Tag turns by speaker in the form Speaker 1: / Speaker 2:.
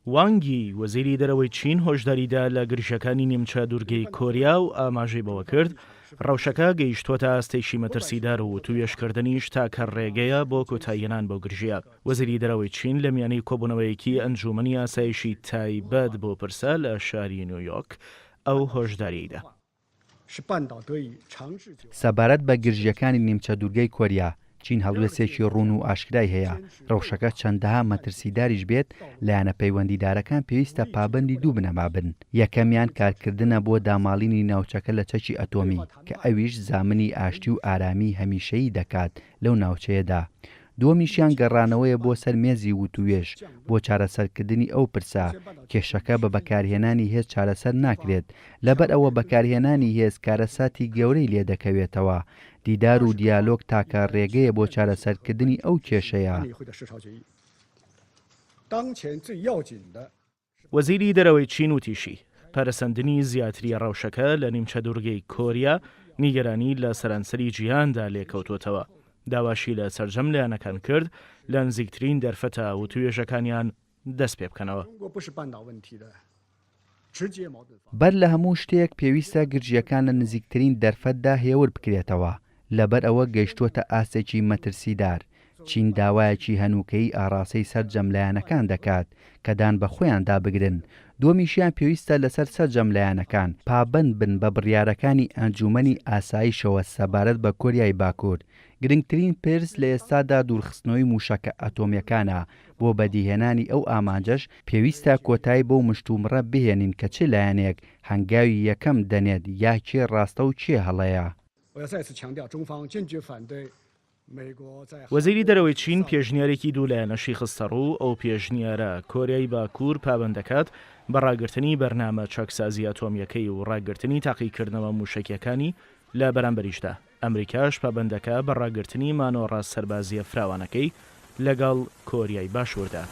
Speaker 1: وانگی وەزیری دەرەوەی چین هۆشداریدا لە گرژەکانی نیمچە دوورگەی کۆریا و ئاماژەی بەوە کرد ڕەوشەکە گەیشتوۆتە ئاستێکی مەترسیدار و توێشکردنیش تاکە ڕێگەیە بۆ کۆتاییێنان بەو گرژیە. وەزیری دەرەوەی چین لە میانەی کۆبوونەوەیەکی ئەنجومەنی ئاسایشی تایبەت بۆ پرسە لە شاری نیویۆرک ئەو هۆشداریدا.
Speaker 2: سەبارەت بە گرژیەکانی نیمچە دوورگەی کۆریا چین هەڵوێستێکی ڕوون و ئاشکرای هەیە. ڕەوشەکە چەندەها مەترسیداریش بێت لایەنە پەیوەندیدارەکان پێویستە پابەندی دوو بنەما بن. یەکەمیان کارکردنە بۆ داماڵینی ناوچەکە لە چەکی ئەتۆمی کە ئەویش زامنی ئاشتی و ئارامی هەمیشەیی دەکات لەو ناوچەیەدا. دووەمیشیان گەڕانەوەیە بۆ سەر مێزی وتوێژ بۆ چارەسەرکردنی ئەو پرسە کێشەکە بە بەکارهێنانی هێز چارەسەر ناکرێت لەبەر ئەوە بەکارهێنانی هێز کارەساتی گەورەی لێ دەکەوێتەوە. دیدار و دیالۆگ تاکە ڕێگەیە بۆ چارەسەرکردنی ئەو کێشەیە.
Speaker 1: وەزیری دەرەوەی چین وتیشی پەرسەندنی زیاتری ڕەوشەکە لە نیمچە دوورگەی کۆریا نیگەرانی لە سەرانسەری جیهاندا لێکەوتوتەوە. داواشی لە سەرجەم لایەنەکان کرد لە نزیکترین دەرفەتە و توێژەکانیان دەست پێ بکەنەوە.
Speaker 2: بەر لە هەموو شتێک پێویستە گرژیەکان لە نزیکترین دەرفەتدا هێور بکرێتەوە لەبەر ئەوە گەیشتوۆتە ئاستێکی مەترسیدار. چین داوایەکی هەنووکەی ئاڕاستەی سەرجەم لایەنەکان دەکات کە دان بە خۆیان دابگرن. دووەمیشیان پێویستە لەسەر سەرجەم لایەنەکان پابەند بن بە بڕیارەکانی ئەنجومەنی ئاسایشەوە سەبارەت بە کۆریای باکوور. گرنگترین پرس لە ئێستادا دوورخستنەوەی موشەکە ئەتۆمیەکانە. بۆ بەدیهێنانی ئەو ئامانجەش پێویستە کۆتایی بۆ مشتومڕە بهێنین کە چ لایەنێک هەنگاوی یەکەم دەنێت یا کێ ڕاستە و کێ هەڵەیە.
Speaker 1: وەزیری دەرەوەی چین پێشنیارێکی دوولایەنەشی خستە ڕوو. ئەو پێشنیارە کۆریای باکوور پابەند دەکات بە ڕاگررتنی بەرنامە چەکسازی ئەتۆمیەکەی و ڕاگررتنی تاقیکردنەوە موشکیەکانی لە بەرامبەریشدا. ئەمریکاش پابەندەکە بە ڕاگررتنی مانۆڕاست سەربازیە فراوانەکەی لەگەڵ کۆریای باشووردا.